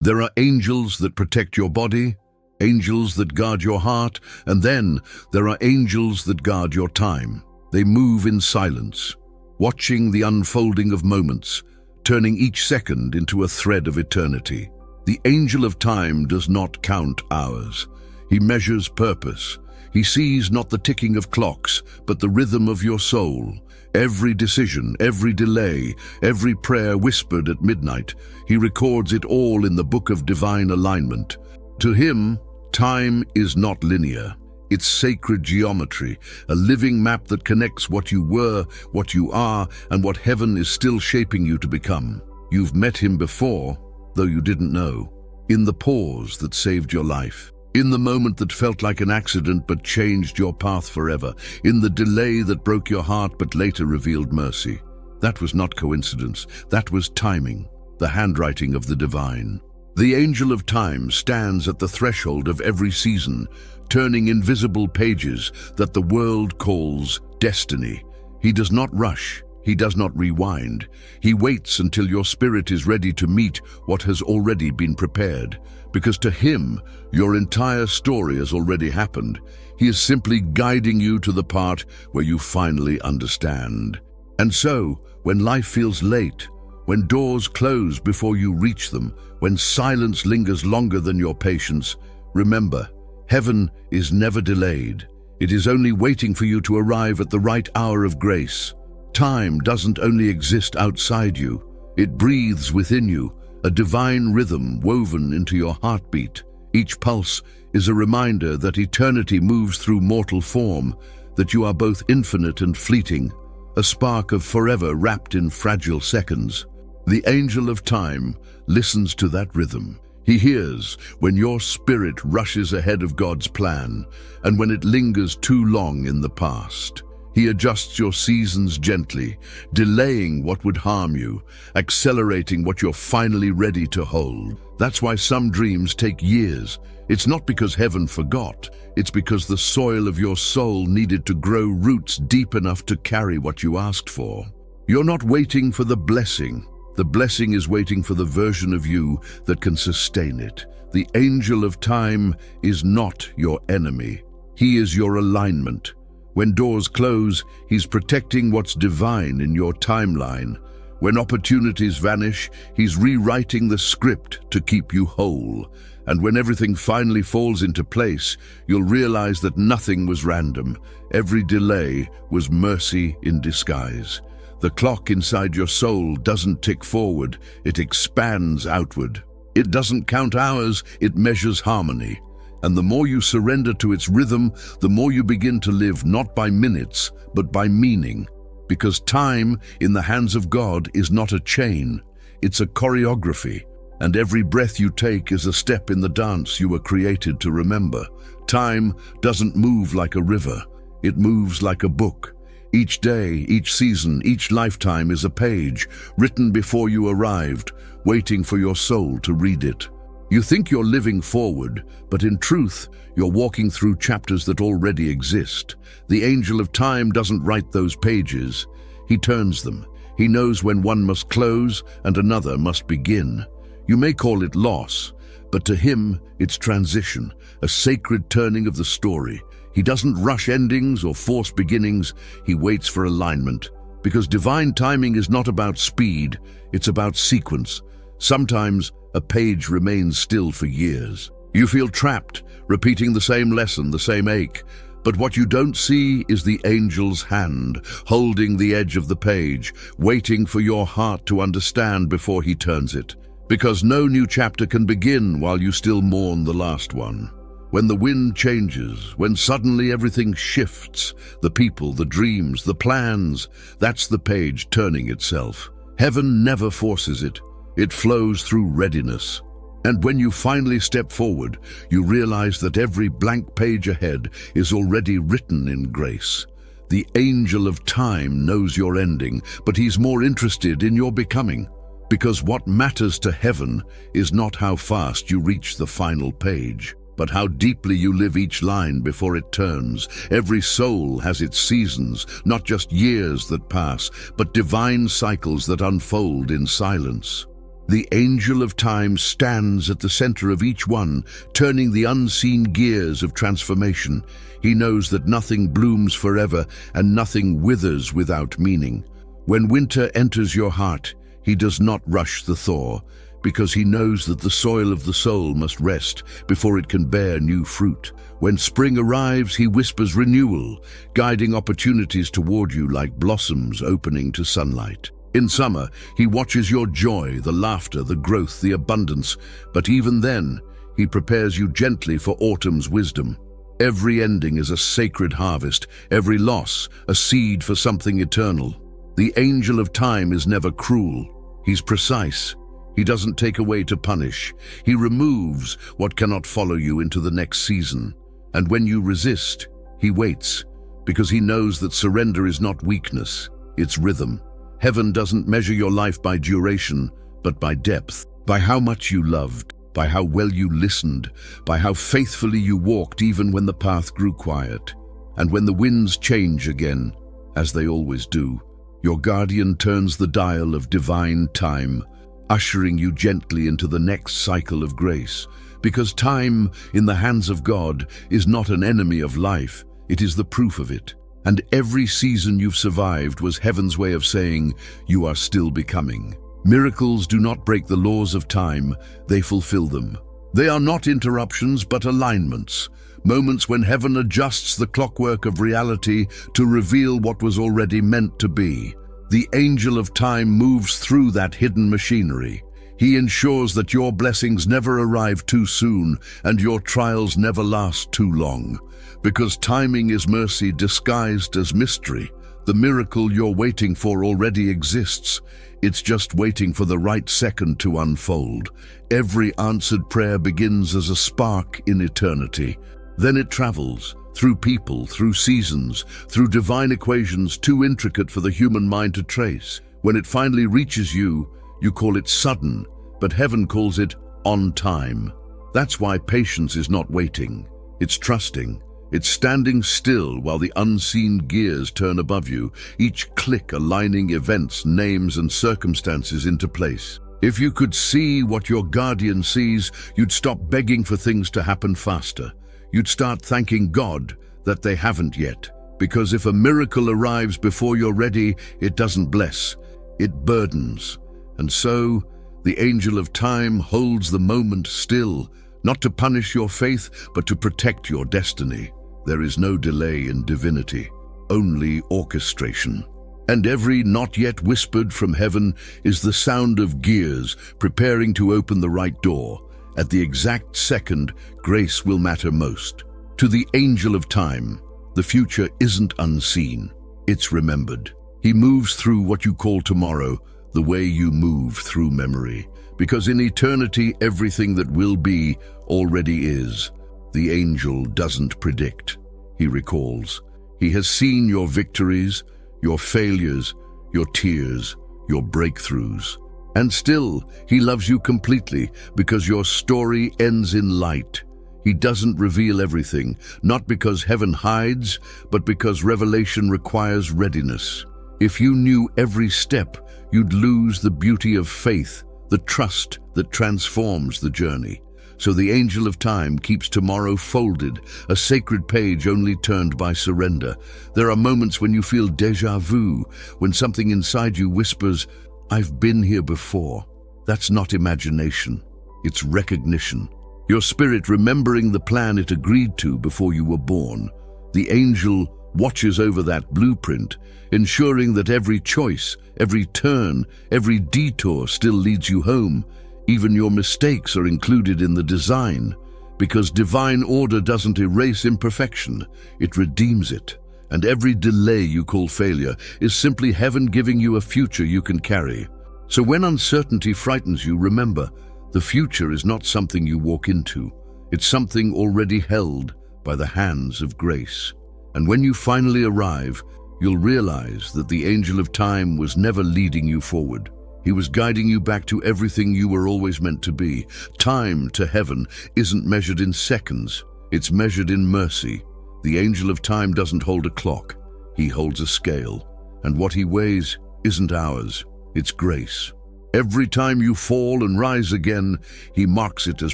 There are angels that protect your body, angels that guard your heart, and then there are angels that guard your time. They move in silence, watching the unfolding of moments, turning each second into a thread of eternity. The angel of time does not count hours. He measures purpose. He sees not the ticking of clocks, but the rhythm of your soul. Every decision, every delay, every prayer whispered at midnight, he records it all in the book of divine alignment. To him, time is not linear. It's sacred geometry, a living map that connects what you were, what you are, and what heaven is still shaping you to become. You've met him before, though you didn't know. In the pause that saved your life. In the moment that felt like an accident but changed your path forever. In the delay that broke your heart but later revealed mercy. That was not coincidence. That was timing, the handwriting of the divine. The angel of time stands at the threshold of every season, turning invisible pages that the world calls destiny. He does not rush. He does not rewind. He waits until your spirit is ready to meet what has already been prepared. Because to him, your entire story has already happened. He is simply guiding you to the part where you finally understand. And so, when life feels late, when doors close before you reach them, when silence lingers longer than your patience, remember, heaven is never delayed. It is only waiting for you to arrive at the right hour of grace. Time doesn't only exist outside you, it breathes within you, a divine rhythm woven into your heartbeat. Each pulse is a reminder that eternity moves through mortal form, that you are both infinite and fleeting, a spark of forever wrapped in fragile seconds. The angel of time listens to that rhythm. He hears when your spirit rushes ahead of God's plan, and when it lingers too long in the past. He adjusts your seasons gently, delaying what would harm you, accelerating what you're finally ready to hold. That's why some dreams take years. It's not because heaven forgot, it's because the soil of your soul needed to grow roots deep enough to carry what you asked for. You're not waiting for the blessing. The blessing is waiting for the version of you that can sustain it. The angel of time is not your enemy. He is your alignment. When doors close, he's protecting what's divine in your timeline. When opportunities vanish, he's rewriting the script to keep you whole. And when everything finally falls into place, you'll realize that nothing was random. Every delay was mercy in disguise. The clock inside your soul doesn't tick forward, it expands outward. It doesn't count hours, it measures harmony. And the more you surrender to its rhythm, the more you begin to live not by minutes, but by meaning. Because time in the hands of God is not a chain, it's a choreography. And every breath you take is a step in the dance you were created to remember. Time doesn't move like a river, it moves like a book. Each day, each season, each lifetime is a page, written before you arrived, waiting for your soul to read it. You think you're living forward, but in truth, you're walking through chapters that already exist. The angel of time doesn't write those pages. He turns them. He knows when one must close and another must begin. You may call it loss, but to him, it's transition, a sacred turning of the story. He doesn't rush endings or force beginnings. He waits for alignment. Because divine timing is not about speed, it's about sequence. Sometimes, a page remains still for years. You feel trapped, repeating the same lesson, the same ache. But what you don't see is the angel's hand, holding the edge of the page, waiting for your heart to understand before he turns it. Because no new chapter can begin while you still mourn the last one. When the wind changes, when suddenly everything shifts, the people, the dreams, the plans, that's the page turning itself. Heaven never forces it. It flows through readiness. And when you finally step forward, you realize that every blank page ahead is already written in grace. The angel of time knows your ending, but he's more interested in your becoming. Because what matters to heaven is not how fast you reach the final page, but how deeply you live each line before it turns. Every soul has its seasons, not just years that pass, but divine cycles that unfold in silence. The angel of time stands at the center of each one, turning the unseen gears of transformation. He knows that nothing blooms forever and nothing withers without meaning. When winter enters your heart, he does not rush the thaw, because he knows that the soil of the soul must rest before it can bear new fruit. When spring arrives, he whispers renewal, guiding opportunities toward you like blossoms opening to sunlight. In summer, he watches your joy, the laughter, the growth, the abundance, but even then, he prepares you gently for autumn's wisdom. Every ending is a sacred harvest, every loss a seed for something eternal. The angel of time is never cruel. He's precise. He doesn't take away to punish. He removes what cannot follow you into the next season. And when you resist, he waits, because he knows that surrender is not weakness, it's rhythm. Heaven doesn't measure your life by duration, but by depth, by how much you loved, by how well you listened, by how faithfully you walked even when the path grew quiet. And when the winds change again, as they always do, your guardian turns the dial of divine time, ushering you gently into the next cycle of grace. Because time, in the hands of God, is not an enemy of life, it is the proof of it. And every season you've survived was heaven's way of saying, you are still becoming. Miracles do not break the laws of time, they fulfill them. They are not interruptions, but alignments. Moments when heaven adjusts the clockwork of reality to reveal what was already meant to be. The angel of time moves through that hidden machinery. He ensures that your blessings never arrive too soon and your trials never last too long. Because timing is mercy disguised as mystery. The miracle you're waiting for already exists. It's just waiting for the right second to unfold. Every answered prayer begins as a spark in eternity. Then it travels, through people, through seasons, through divine equations too intricate for the human mind to trace. When it finally reaches you, you call it sudden, but heaven calls it on time. That's why patience is not waiting. It's trusting. It's standing still while the unseen gears turn above you, each click aligning events, names, and circumstances into place. If you could see what your guardian sees, you'd stop begging for things to happen faster. You'd start thanking God that they haven't yet. Because if a miracle arrives before you're ready, it doesn't bless, it burdens. And so, the angel of time holds the moment still, not to punish your faith, but to protect your destiny. There is no delay in divinity, only orchestration. And every not yet whispered from heaven is the sound of gears preparing to open the right door. At the exact second, grace will matter most. To the angel of time, the future isn't unseen, it's remembered. He moves through what you call tomorrow, the way you move through memory. Because in eternity, everything that will be already is. The angel doesn't predict, he recalls. He has seen your victories, your failures, your tears, your breakthroughs. And still, he loves you completely because your story ends in light. He doesn't reveal everything, not because heaven hides, but because revelation requires readiness. If you knew every step, you'd lose the beauty of faith, the trust that transforms the journey. So the angel of time keeps tomorrow folded, a sacred page only turned by surrender. There are moments when you feel déjà vu, when something inside you whispers, I've been here before. That's not imagination, it's recognition. Your spirit remembering the plan it agreed to before you were born. The angel watches over that blueprint, ensuring that every choice, every turn, every detour still leads you home. Even your mistakes are included in the design, because divine order doesn't erase imperfection, it redeems it. And every delay you call failure is simply heaven giving you a future you can carry. So when uncertainty frightens you, remember, the future is not something you walk into. It's something already held by the hands of grace. And when you finally arrive, you'll realize that the angel of time was never leading you forward. He was guiding you back to everything you were always meant to be. Time to heaven isn't measured in seconds, it's measured in mercy. The angel of time doesn't hold a clock, he holds a scale. And what he weighs isn't ours, it's grace. Every time you fall and rise again, he marks it as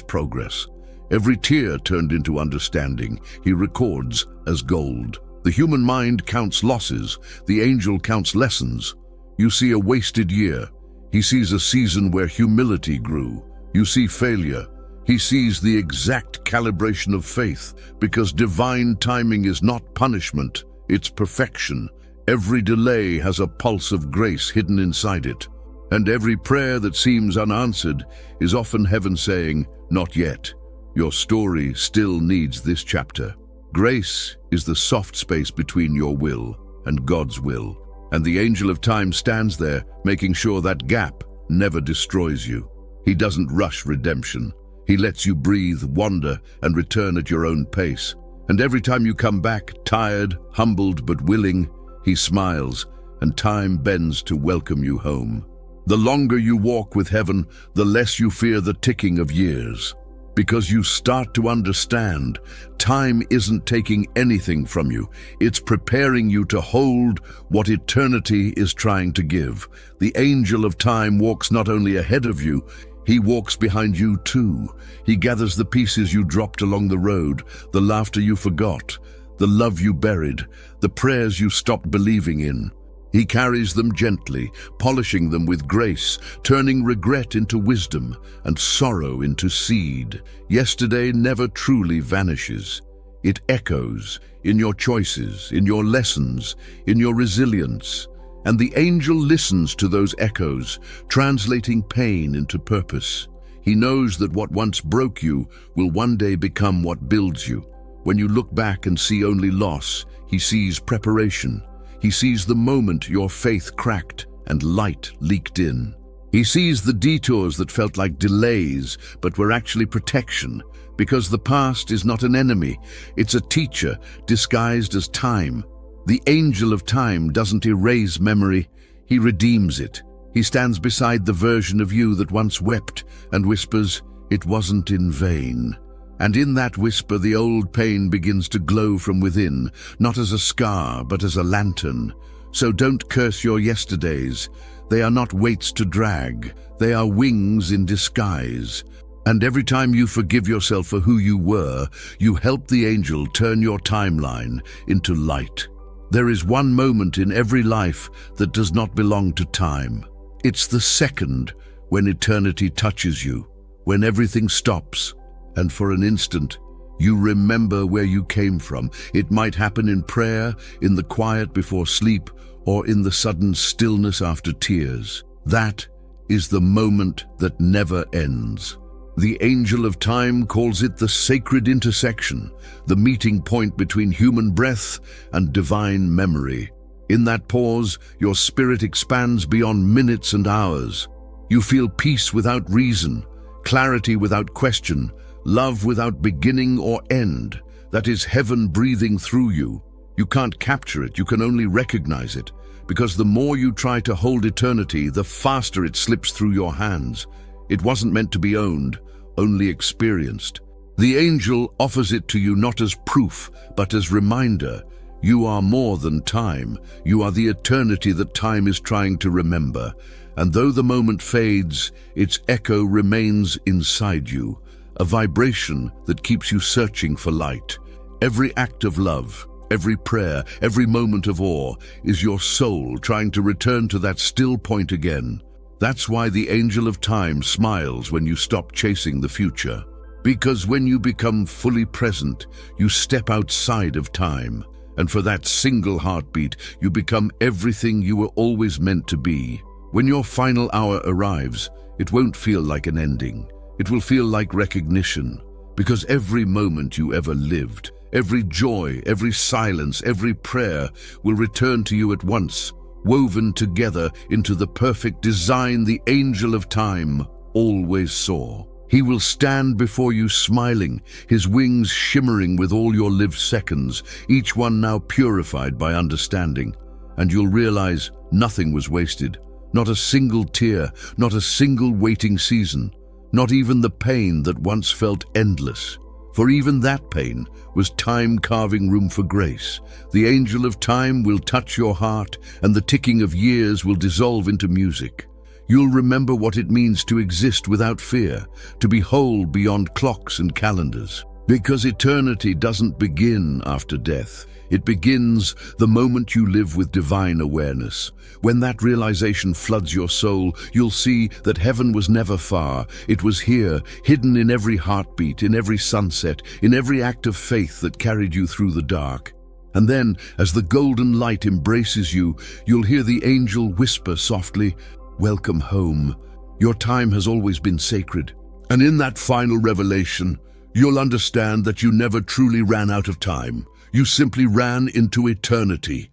progress. Every tear turned into understanding, he records as gold. The human mind counts losses, the angel counts lessons. You see a wasted year, he sees a season where humility grew. You see failure, he sees the exact calibration of faith, because divine timing is not punishment, it's perfection. Every delay has a pulse of grace hidden inside it. And every prayer that seems unanswered is often heaven saying, "Not yet. Your story still needs this chapter." Grace is the soft space between your will and God's will. And the angel of time stands there, making sure that gap never destroys you. He doesn't rush redemption. He lets you breathe, wander, and return at your own pace. And every time you come back, tired, humbled, but willing, he smiles, and time bends to welcome you home. The longer you walk with heaven, the less you fear the ticking of years. Because you start to understand, time isn't taking anything from you. It's preparing you to hold what eternity is trying to give. The angel of time walks not only ahead of you, he walks behind you too. He gathers the pieces you dropped along the road, the laughter you forgot, the love you buried, the prayers you stopped believing in. He carries them gently, polishing them with grace, turning regret into wisdom and sorrow into seed. Yesterday never truly vanishes. It echoes in your choices, in your lessons, in your resilience. And the angel listens to those echoes, translating pain into purpose. He knows that what once broke you will one day become what builds you. When you look back and see only loss, he sees preparation. He sees the moment your faith cracked and light leaked in. He sees the detours that felt like delays, but were actually protection, because the past is not an enemy, it's a teacher disguised as time. The angel of time doesn't erase memory, he redeems it. He stands beside the version of you that once wept and whispers, "It wasn't in vain." And in that whisper, the old pain begins to glow from within, not as a scar, but as a lantern. So don't curse your yesterdays. They are not weights to drag. They are wings in disguise. And every time you forgive yourself for who you were, you help the angel turn your timeline into light. There is one moment in every life that does not belong to time. It's the second when eternity touches you, when everything stops. And for an instant, you remember where you came from. It might happen in prayer, in the quiet before sleep, or in the sudden stillness after tears. That is the moment that never ends. The angel of time calls it the sacred intersection, the meeting point between human breath and divine memory. In that pause, your spirit expands beyond minutes and hours. You feel peace without reason, clarity without question, love without beginning or end. That is heaven breathing through you. You can't capture it, you can only recognize it, because the more you try to hold eternity, the faster it slips through your hands. It wasn't meant to be owned, only experienced. The angel offers it to you not as proof, but as reminder. You are more than time. You are the eternity that time is trying to remember. And though the moment fades, its echo remains inside you, a vibration that keeps you searching for light. Every act of love, every prayer, every moment of awe is your soul trying to return to that still point again. That's why the angel of time smiles when you stop chasing the future. Because when you become fully present, you step outside of time. And for that single heartbeat, you become everything you were always meant to be. When your final hour arrives, it won't feel like an ending. It will feel like recognition, because every moment you ever lived, every joy, every silence, every prayer will return to you at once, woven together into the perfect design the angel of time always saw. He will stand before you smiling, his wings shimmering with all your lived seconds, each one now purified by understanding. And you'll realize nothing was wasted, not a single tear, not a single waiting season. Not even the pain that once felt endless. For even that pain was time carving room for grace. The angel of time will touch your heart, and the ticking of years will dissolve into music. You'll remember what it means to exist without fear, to be whole beyond clocks and calendars. Because eternity doesn't begin after death. It begins the moment you live with divine awareness. When that realization floods your soul, you'll see that heaven was never far. It was here, hidden in every heartbeat, in every sunset, in every act of faith that carried you through the dark. And then, as the golden light embraces you, you'll hear the angel whisper softly, "Welcome home. Your time has always been sacred." And in that final revelation, you'll understand that you never truly ran out of time. You simply ran into eternity.